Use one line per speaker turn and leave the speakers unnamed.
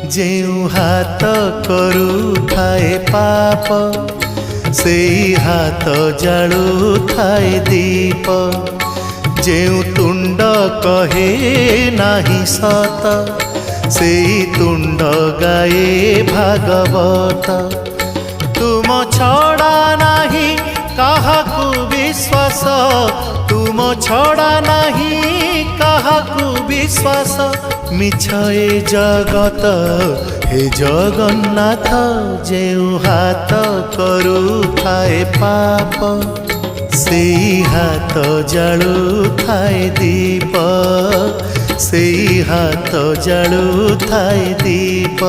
जेउ हाथ करुथाए पाप से हाथ जालुथाए दीप। जेउ तुंड कहे नाही सत से तुंड गाए भागवत। तुम छड़ा नाही काहाकू विश्वास, तुम छड़ा नाही काहाकू विश्वास। मिछ ए जगत हे जगन्नाथ, जेउ हाथ करुथाए पाप से हाथ जालुथाए दीप। से हाथ जालुथाए दीप।